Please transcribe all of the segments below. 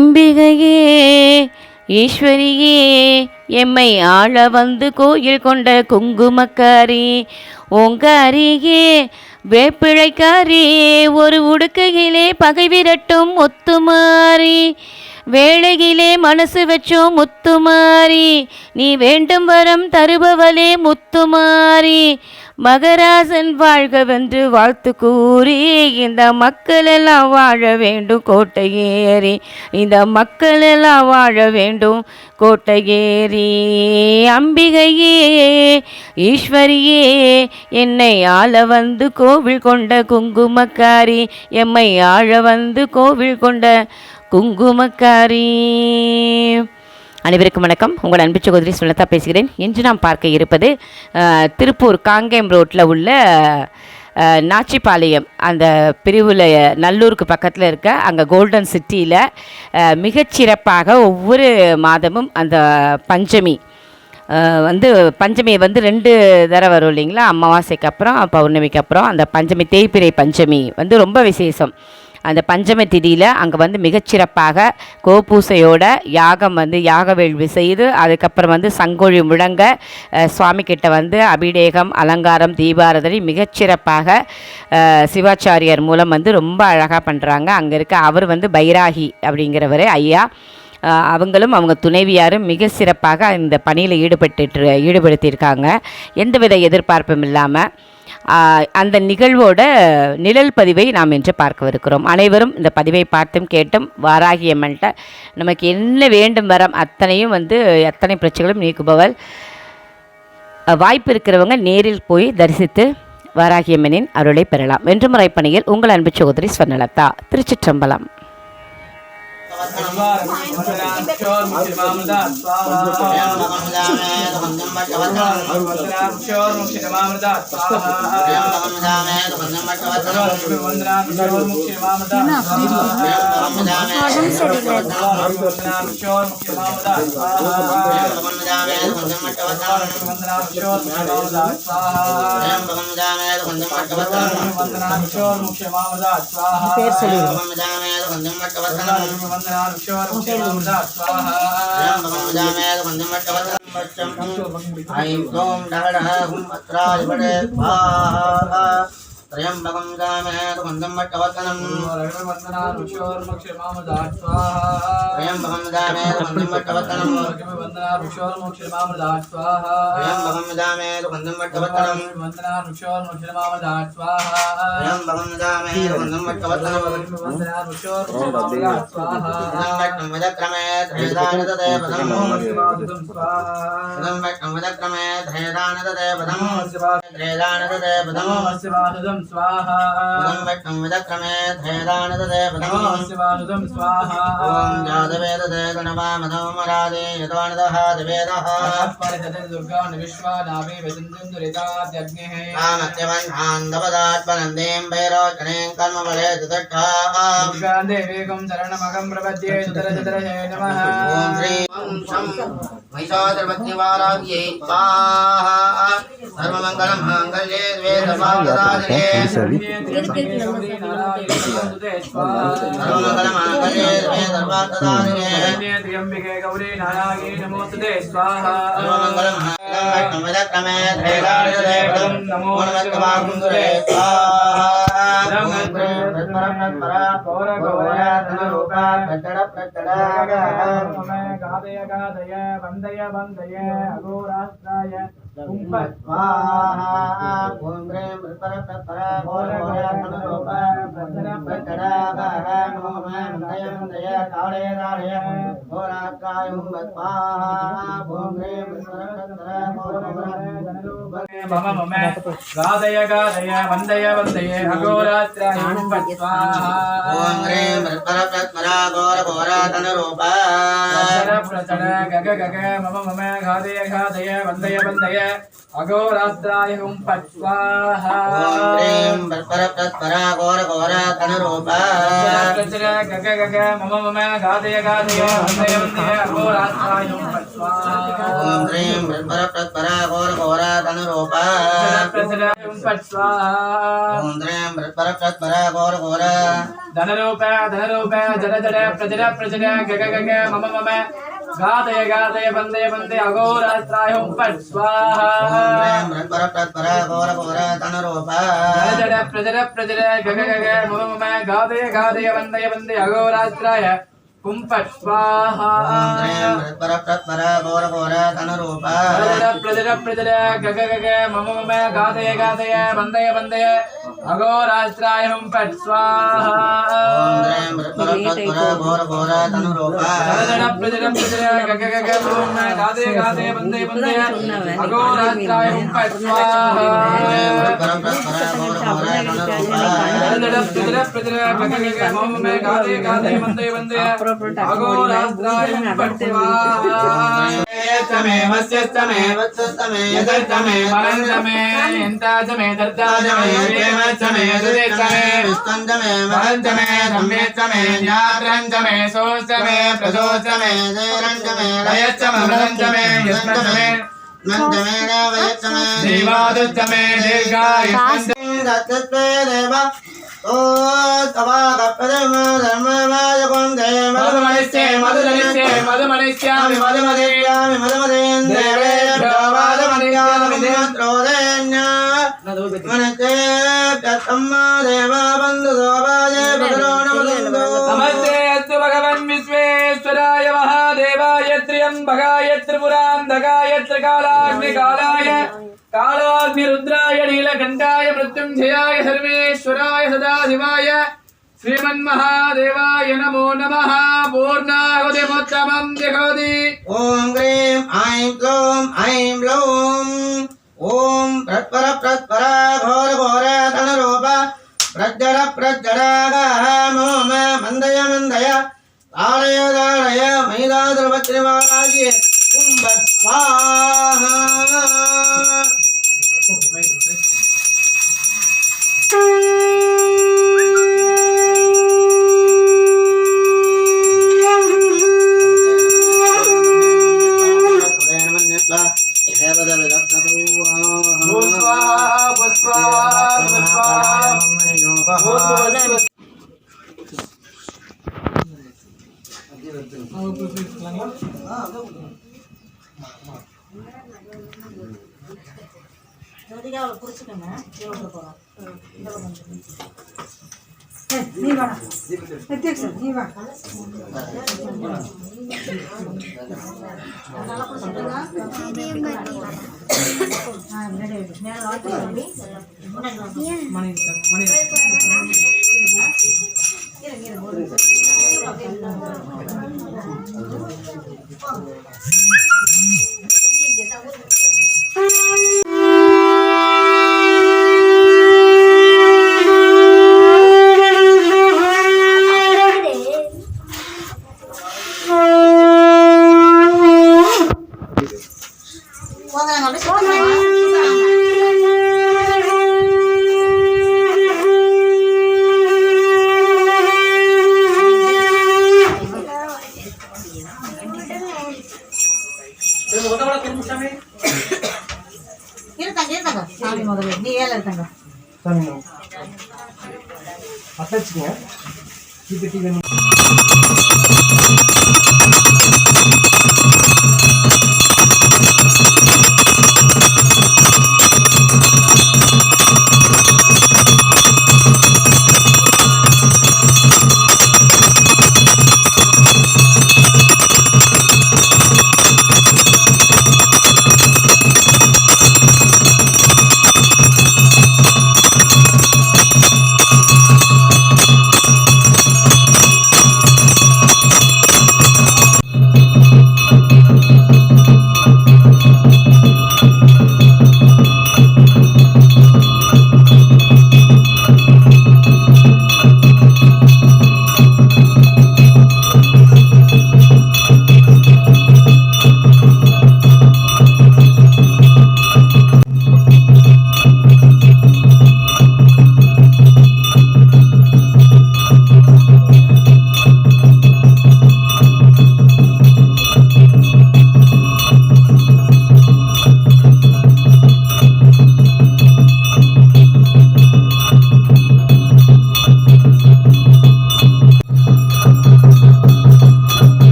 அம்பிகையே ஈஸ்வரியே எம்மை ஆள வந்து கோயில் கொண்ட குங்குமக்காரி உங்க அருகே வேப்பிழைக்காரி ஒரு உடுக்கையிலே பகை விரட்டும் முத்துமாரி வேளையிலே மனசு வச்சோம் முத்துமாரி நீ வேண்டும் வரம் தருபவளே முத்துமாரி மகராசன் வாழ்கவென்று வாழ்த்து கூறி இந்த மக்கள் எல்லாம் வாழ வேண்டும் கோட்டையேறி இந்த மக்கள் எல்லாம் வாழ வேண்டும் கோட்டையேறி அம்பிகையே ஈஸ்வரியே என்னை ஆள வந்து கோவில் கொண்ட குங்குமக்காரி எம்மை ஆழ வந்து கோவில் கொண்ட குங்குமக்காரி. அனைவருக்கும் வணக்கம். உங்கள் அன்பு சகோதரி சுனதா பேசுகிறேன். இன்று நாம் பார்க்க இருப்பது திருப்பூர் காங்கேயம் ரோட்டில் உள்ள நாச்சிபாளையம் அந்த பிரிவில் நல்லூருக்கு பக்கத்தில் இருக்க அங்கே கோல்டன் சிட்டியில் மிகச்சிறப்பாக ஒவ்வொரு மாதமும் அந்த பஞ்சமி பஞ்சமி 2 தடவை வரும் இல்லைங்களா, அமாவாசைக்கு அப்புறம் பௌர்ணமிக்கு அப்புறம் அந்த பஞ்சமி தேய்பிறை பஞ்சமி ரொம்ப விசேஷம். அந்த பஞ்சமி திதியில் அங்கே மிகச்சிறப்பாக கோபூசையோட யாகம் யாக வேள்வி செய்து அதுக்கப்புறம் சங்கொழி முழங்க சுவாமி கிட்ட அபிஷேகம் அலங்காரம் தீபாராதனை மிகச்சிறப்பாக சிவாச்சாரியார் மூலம் ரொம்ப அழகாக பண்ணுறாங்க. அங்கே இருக்க அவர் பைராகி அப்படிங்கிறவர் ஐயா, அவங்களும் அவங்க துணைவியாரும் மிக சிறப்பாக இந்த பணியில் ஈடுபடுத்தியிருக்காங்க. எந்தவித எதிர்பார்ப்பும் இல்லாமல் அந்த நிகழ்வோட நிழல் பதிவை நாம் இன்று பார்க்கவிருக்கிறோம். அனைவரும் இந்த பதிவை பார்த்தும் கேட்டும் வாராகி அம்மன்ட்ட நமக்கு என்ன வேண்டும் வரம் அத்தனையும் அத்தனை பிரச்சனைகளும் நீக்குபவள். வாய்ப்பு இருக்கிறவங்க நேரில் போய் தரிசித்து வாராகி அம்மனின் அருளை பெறலாம். வென்று முறை பணியில் உங்கள் அன்பு சகோதரி ஸ்வர்ணலதா, திருச்சிற்றம்பலம். त्र्यंबकं जामहेत कुंदं वट्टवत्तनं त्र्यंबकं जामहेत कुंदं वट्टवत्तनं त्र्यंबकं जामहेत कुंदं वट्टवत्तनं त्र्यंबकं जामहेत कुंदं वट्टवत्तनं वट्टं वदक्रमे ध्येदानदते पदं वट्टं वदक्रमे ध्येदानदते पदं ध्येदानदते पदं स्वाहा वट्टं वदक्रमे ध्येदानदते पदं स्वाहा ओम जातवेदते गणवामधोमरादे यतवानदः देवेदः परजते दुर्गा विश्वा नाभि वसन्तं दुरिताद्यग्नेः कामत्यवन्हान्दपदात्मनन्दें भैरवचनें कर्मबले दुदट्ठा दुर्गा देवीकं शरणमहं प्रपद्ये सुतरजतरहे नमः ओम श्री शं महिषासुरपत्निवाराह्यै स्वाहा सर्वमङ्गलं माङ्गल्ये द्वे सर्वार्थसाधिके त्र्यंबके गौरी नारायणी नमोस्तुते स्वाहा नमोस्तुते नमो नमस्ते गादय वंदय वंदय अघोरास्त्राय स्वाहा ओम ह्रीं परपरा घोर घोरात्मरूपा नमो वंदय वंदय काले काले घोरात्राय स्वाहा ओम ह्रीं परपरा घोर मम मम गादय गादय वंदय वंदय अघोरात्राय स्वाहा ओम ह्रीं परपरा घोर घोरात्मरूपा प्रचर गग गग मम मम गादय गादय वंदय वंदय अघोरात्राय स्वाहा ओम ह्रीं परपरा घोर घोरात्मरूपा प्रचर गग गग मम मम गादय गादय वंदय वंदय अघोरात्राय स्वाहा ओम ह्रीं परपरा घोर घोरात्मरूपा प्रचर स्वाहा ओम ह्रीं परपरा घोर घोरा धनरूप धनरूप जड जड प्रजड प्रजड गग गग मम मम गादय गादय वन्दे वन्दे अघोरात्राय हुं फट् स्वाहा जड प्रजड प्रजड गग गग मम मम गादय गादय वन्दे वन्दे अघोरात्राय हुं फट् स्वाहा प्रजड प्रजड गग गग मम मम गादय गादय वन्दे वन्दे अघोरात्राय हुं फट् स्वाहा प्रजड प्रजड गग गग मम मम गादय गादय वन्दे वन्दे अघोरात्राय हुं फट् स्वाहा प्रजड प्रजड गग गग मम मम गादय गादय वन्दे वन्दे अघोरात्राय हुं फट् स्वाहा यत्तमे वस्यत्तमे वत्सत्तमे यदत्तमे वरन्तमे यन्ताजमे दत्ताजमे येमत्तमे यदुदित्तमे विस्तन्तमे वरन्तमे सम्यत्तमे ज्ञात्रन्तमे सोस्तमे प्रसोस्तमे जयरन्तमे लयत्तमे वरन्तमे यस्तमे मन्तमे वयत्तमे देवादुत्तमे दीर्घायुष्मन्तमे दत्तत्वे देव ओ तवा कपदम धर्ममाय कुंदे मधुमनिष्ये मधुजनिष्ये मधुमनिष्यामि मधुमदेयामि मधुमदेन्द्रे भवादमनिष्यामि देवत्रोदेन्या मनते तम्मा देवा बन्धु सोभाये भद्रोणमदन्दो नमस्ते अस्तु भगवन् विश्वेश्वराय महादेवाय त्र्यम्बकाय त्रिपुरान्धकाय त्रिकालाग्निकालाय कालाग्निरुद्राय नीलकण्ठाय मृत्युञ्जयाय सर्वेश्वराय सदाशिवाय श्रीमन्महादेवाय नमो नमः पूर्णाहुतिमुत्तमं जहोति ॐ ह्रीं ऐं क्लौं ॐ प्रत्पर प्रत्पर घोर घोर तनरूप प्रज्जड प्रज्जडागाः मोम मन्दय मन्दय ताडय ताडय महिला द्रवत्रिवाराज्ये कुम्भ स्वाहा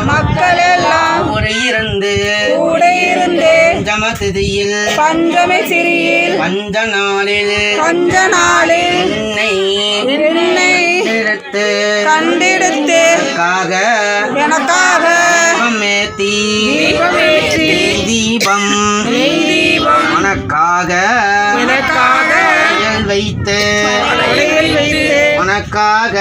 மக்களெல்லாம் கூடியிருந்து பஞ்சமி திதியில் பஞ்ச நாளில் என்னை கண்டெடுத்து எனக்காக தீபம் உனக்காக வைத்து உனக்காக